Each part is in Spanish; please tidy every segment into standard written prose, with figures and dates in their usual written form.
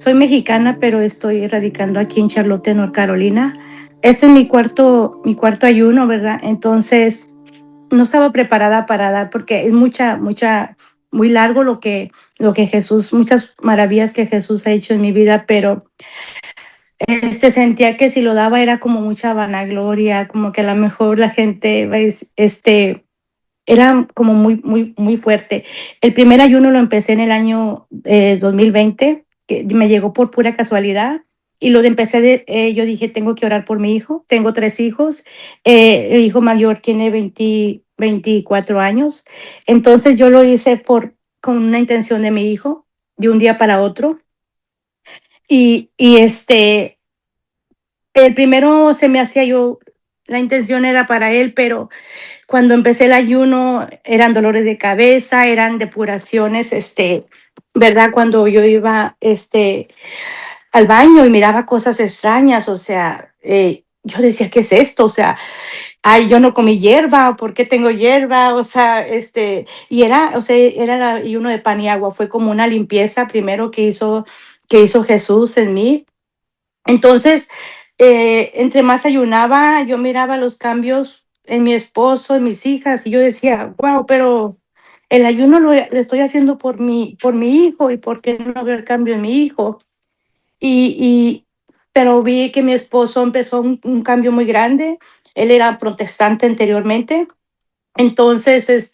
Soy mexicana, pero estoy radicando aquí en Charlotte, North Carolina. Este es mi cuarto ayuno, ¿verdad? Entonces, no estaba preparada para dar porque es muy largo lo que Jesús, muchas maravillas que Jesús ha hecho en mi vida, pero sentía que si lo daba era como mucha vanagloria, como que a lo mejor la gente, era como muy fuerte. El primer ayuno lo empecé en el año 2020, que me llegó por pura casualidad. Y yo dije, tengo que orar por mi hijo. Tengo tres hijos. El hijo mayor tiene 24 años. Entonces yo lo hice con una intención de mi hijo, de un día para otro. Y el primero se me hacía yo, la intención era para él, pero cuando empecé el ayuno eran dolores de cabeza, eran depuraciones, ¿verdad? Cuando yo iba, al baño y miraba cosas extrañas, o sea, yo decía, ¿qué es esto? O sea, ay, yo no comí hierba, ¿por qué tengo hierba? O sea, era el ayuno de pan y agua, fue como una limpieza primero que hizo Jesús en mí. Entonces, entre más ayunaba, yo miraba los cambios en mi esposo, en mis hijas, y yo decía, wow, pero el ayuno lo estoy haciendo por mi hijo, y por qué no veo el cambio en mi hijo. Y, y, pero vi que mi esposo empezó un cambio muy grande. Él era protestante anteriormente, entonces,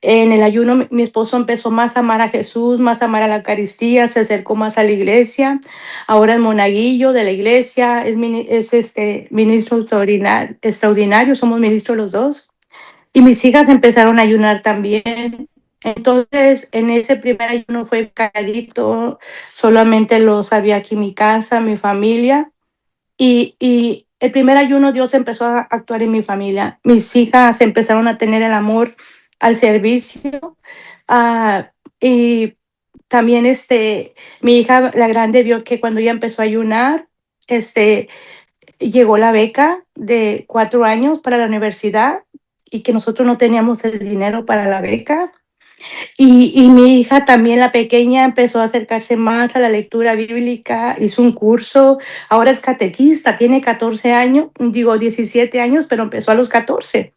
en el ayuno, mi esposo empezó más a amar a Jesús, más a amar a la Eucaristía, se acercó más a la iglesia. Ahora es monaguillo de la iglesia, es ministro extraordinario, somos ministros los dos. Y mis hijas empezaron a ayunar también. Entonces, en ese primer ayuno fue calladito, solamente los había aquí en mi casa, mi familia. Y el primer ayuno Dios empezó a actuar en mi familia. Mis hijas empezaron a tener el amor al servicio. Y también mi hija, la grande, vio que cuando ella empezó a ayunar, llegó la beca de 4 años para la universidad y que nosotros no teníamos el dinero para la beca. Y mi hija también, la pequeña, empezó a acercarse más a la lectura bíblica, hizo un curso, ahora es catequista, tiene 14 años, digo 17 años, pero empezó a los 14.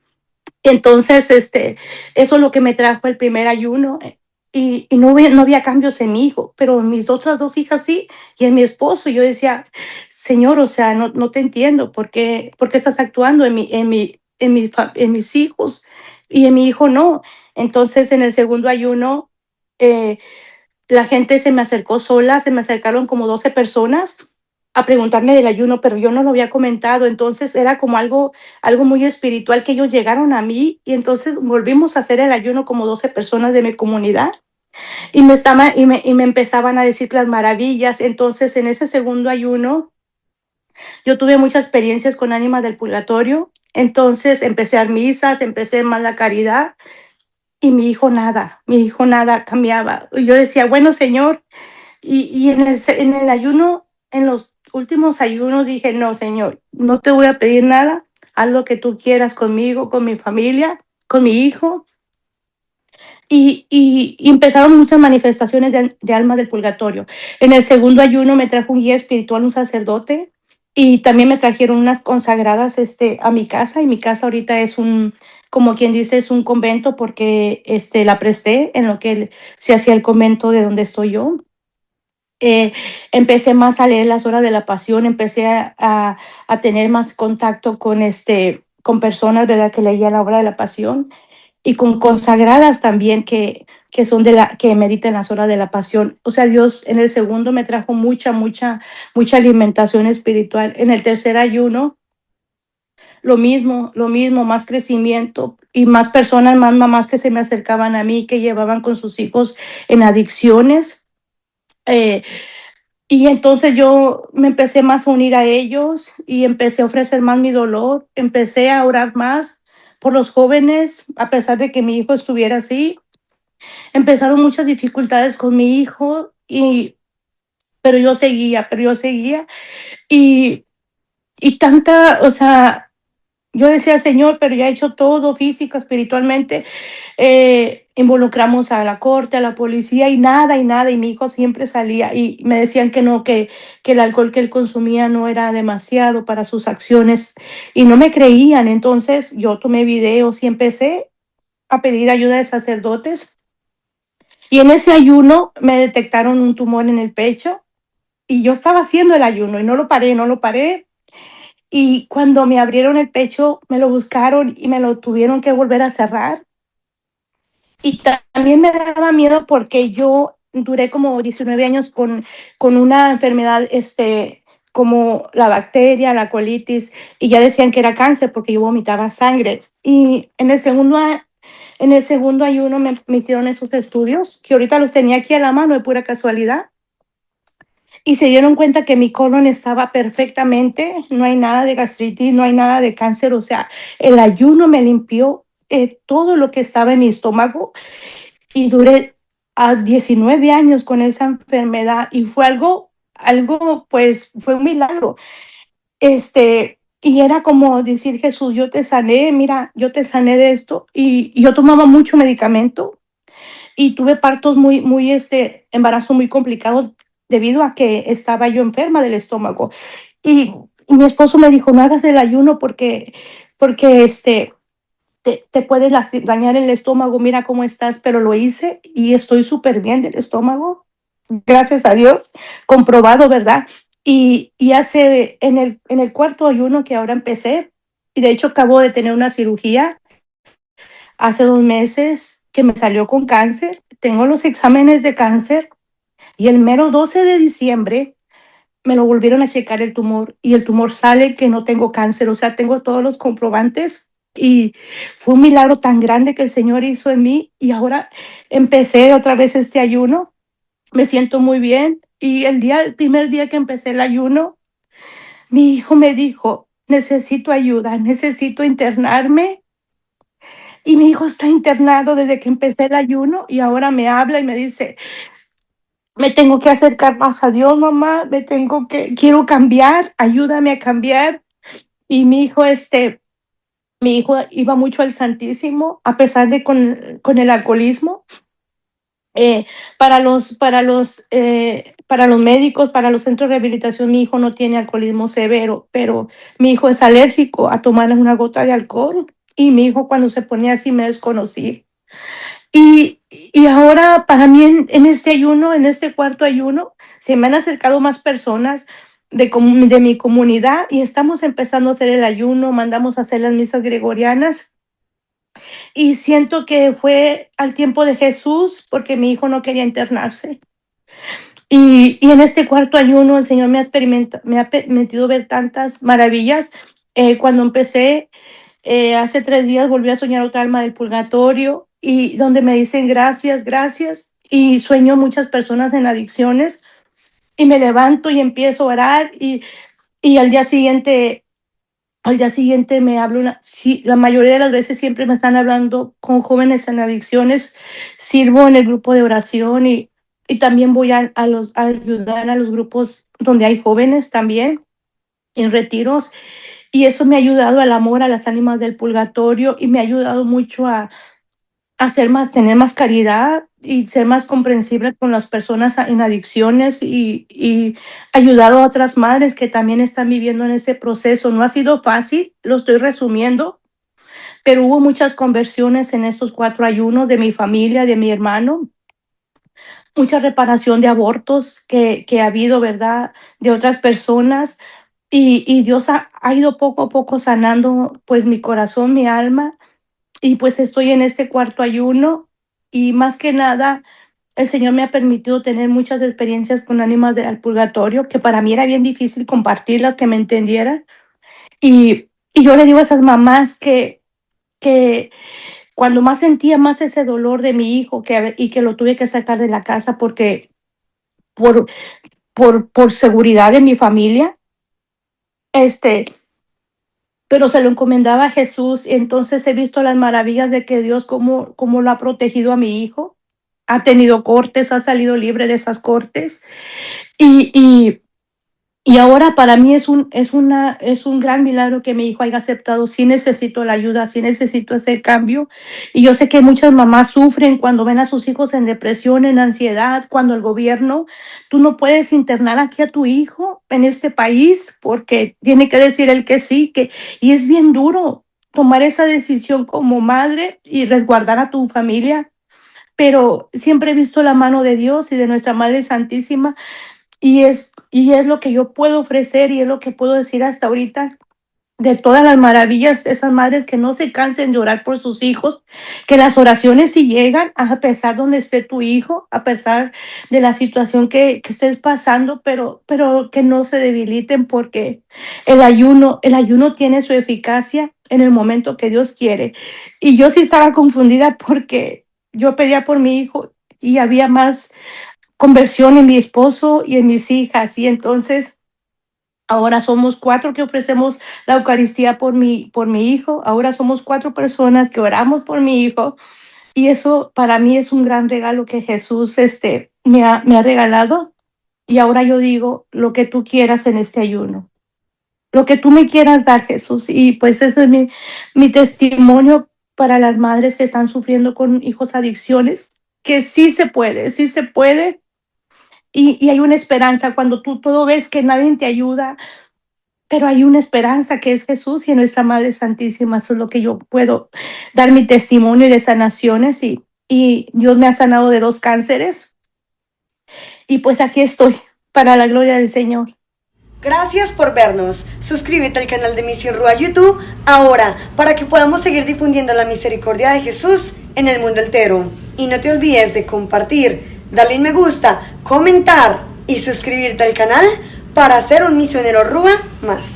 Entonces, eso es lo que me trajo el primer ayuno. Y no había cambios en mi hijo, pero en mis otras dos hijas sí, y en mi esposo. Yo decía, Señor, o sea, no te entiendo, ¿por qué estás actuando en mis hijos y en mi hijo no? Entonces, en el segundo ayuno, eh, la gente se me acercó sola, se me acercaron como 12 personas a preguntarme del ayuno, pero yo no lo había comentado. Entonces era como algo muy espiritual, que ellos llegaron a mí, y entonces volvimos a hacer el ayuno como 12 personas de mi comunidad, y me empezaban a decir las maravillas. Entonces, en ese segundo ayuno yo tuve muchas experiencias con ánimas del purgatorio. Entonces empecé a dar misas, empecé más la caridad, y mi hijo nada cambiaba. Y yo decía, bueno, Señor. Y en el ayuno, en los últimos ayunos, dije, no, Señor, no te voy a pedir nada, haz lo que tú quieras conmigo, con mi familia, con mi hijo. Y empezaron muchas manifestaciones de almas del purgatorio. En el segundo ayuno me trajo un guía espiritual, un sacerdote, y también me trajeron unas consagradas, a mi casa. Y mi casa ahorita como quien dice, es un convento, porque la presté en lo que se hacía el convento de donde estoy yo. eh, Empecé más a leer las horas de la pasión, empecé a tener más contacto con personas, ¿verdad?, que leían la obra de la pasión, y con consagradas también que meditan las horas de la pasión. O sea, Dios en el segundo me trajo mucha alimentación espiritual. En el tercer ayuno, lo mismo, más crecimiento y más personas, más mamás que se me acercaban a mí, que llevaban con sus hijos en adicciones. Eh, y entonces yo me empecé más a unir a ellos, y empecé a ofrecer más mi dolor, empecé a orar más por los jóvenes, a pesar de que mi hijo estuviera así. Empezaron muchas dificultades con mi hijo, pero yo seguía. Y, o sea, yo decía, Señor, pero ya he hecho todo, físico, espiritualmente. involucramos a la corte, a la policía y nada, y mi hijo siempre salía y me decían que no, que el alcohol que él consumía no era demasiado para sus acciones y no me creían. Entonces yo tomé videos y empecé a pedir ayuda de sacerdotes y en ese ayuno me detectaron un tumor en el pecho y yo estaba haciendo el ayuno y no lo paré. Y cuando me abrieron el pecho, me lo buscaron y me lo tuvieron que volver a cerrar. Y también me daba miedo porque yo duré como 19 años con una enfermedad, como la bacteria, la colitis, y ya decían que era cáncer porque yo vomitaba sangre. Y en el segundo ayuno me hicieron esos estudios, que ahorita los tenía aquí a la mano de pura casualidad, y se dieron cuenta que mi colon estaba perfectamente, no hay nada de gastritis, no hay nada de cáncer, o sea, el ayuno me limpió todo lo que estaba en mi estómago y duré a 19 años con esa enfermedad y fue algo, pues fue un milagro. Y era como decir, Jesús, yo te sané, mira, yo te sané de esto y yo tomaba mucho medicamento y tuve partos embarazos muy complicados debido a que estaba yo enferma del estómago. Y mi esposo me dijo, no hagas el ayuno porque te puedes dañar el estómago, mira cómo estás, pero lo hice y estoy súper bien del estómago, gracias a Dios, comprobado, ¿verdad? Y hace en el cuarto ayuno que ahora empecé, y de hecho acabo de tener una cirugía hace 2 meses que me salió con cáncer, tengo los exámenes de cáncer y el mero 12 de diciembre me lo volvieron a checar el tumor y el tumor sale que no tengo cáncer, o sea, tengo todos los comprobantes y fue un milagro tan grande que el Señor hizo en mí y ahora empecé otra vez este ayuno, me siento muy bien y el primer día que empecé el ayuno, mi hijo me dijo, necesito ayuda, necesito internarme y mi hijo está internado desde que empecé el ayuno y ahora me habla y me dice, me tengo que acercar más a Dios, mamá, quiero cambiar, ayúdame a cambiar. Y mi hijo iba mucho al Santísimo, a pesar de con el alcoholismo. Eh, para los médicos, para los centros de rehabilitación, mi hijo no tiene alcoholismo severo, pero mi hijo es alérgico a tomar una gota de alcohol. Y mi hijo cuando se ponía así me desconocí. Y ahora para mí en este ayuno, en este cuarto ayuno, se me han acercado más personas de mi comunidad y estamos empezando a hacer el ayuno, mandamos a hacer las misas gregorianas y siento que fue al tiempo de Jesús porque mi hijo no quería internarse. Y en este cuarto ayuno el Señor me ha permitido ver tantas maravillas. Cuando empecé, hace 3 días volví a soñar otra alma del purgatorio y donde me dicen gracias, gracias. Y sueño muchas personas en adicciones y me levanto y empiezo a orar y al día siguiente me habla sí, la mayoría de las veces siempre me están hablando con jóvenes en adicciones. Sirvo en el grupo de oración y también voy a ayudar a los grupos donde hay jóvenes también en retiros. Y eso me ha ayudado al amor a las ánimas del purgatorio y me ha ayudado mucho tener más caridad y ser más comprensible con las personas en adicciones y ayudado a otras madres que también están viviendo en ese proceso. No ha sido fácil, lo estoy resumiendo, pero hubo muchas conversiones en estos 4 ayunos de mi familia, de mi hermano, mucha reparación de abortos que ha habido, ¿verdad? De otras personas. Y Dios ha ido poco a poco sanando pues mi corazón, mi alma y pues estoy en este cuarto ayuno y más que nada el Señor me ha permitido tener muchas experiencias con ánimas del purgatorio que para mí era bien difícil compartirlas, que me entendieran. Y yo le digo a esas mamás que cuando más sentía más ese dolor de mi hijo y que lo tuve que sacar de la casa porque por, por seguridad de mi familia, este, pero se lo encomendaba a Jesús. Y entonces he visto las maravillas de que Dios cómo lo ha protegido a mi hijo. Ha tenido cortes, ha salido libre de esas cortes. Y, y, Y ahora para mí es un gran milagro que mi hijo haya aceptado. Sí necesito la ayuda, sí necesito ese cambio. Y yo sé que muchas mamás sufren cuando ven a sus hijos en depresión, en ansiedad, cuando el gobierno, tú no puedes internar aquí a tu hijo en este país porque tiene que decir el que sí, y es bien duro tomar esa decisión como madre y resguardar a tu familia. Pero siempre he visto la mano de Dios y de nuestra Madre Santísima y es lo que yo puedo ofrecer y es lo que puedo decir hasta ahorita de todas las maravillas de esas madres que no se cansen de orar por sus hijos, que las oraciones sí llegan a pesar donde esté tu hijo, a pesar de la situación que estés pasando, pero que no se debiliten porque el ayuno tiene su eficacia en el momento que Dios quiere. Y yo sí estaba confundida porque yo pedía por mi hijo y había más conversión en mi esposo y en mis hijas. Y entonces ahora somos 4 que ofrecemos la Eucaristía por mi hijo. Ahora somos 4 personas que oramos por mi hijo. Y eso para mí es un gran regalo que Jesús me ha regalado. Y ahora yo digo lo que tú quieras en este ayuno. Lo que tú me quieras dar, Jesús. Y pues ese es mi testimonio para las madres que están sufriendo con hijos adicciones, que sí se puede y hay una esperanza cuando tú todo ves que nadie te ayuda, pero hay una esperanza que es Jesús y nuestra Madre Santísima. Eso es lo que yo puedo dar mi testimonio de sanaciones y Dios me ha sanado de 2 cánceres y pues aquí estoy para la gloria del Señor. Gracias por vernos. Suscríbete al canal de Misión Rúa YouTube ahora para que podamos seguir difundiendo la misericordia de Jesús en el mundo entero. Y no te olvides de compartir, darle un me gusta, comentar y suscribirte al canal para ser un misionero Rúa más.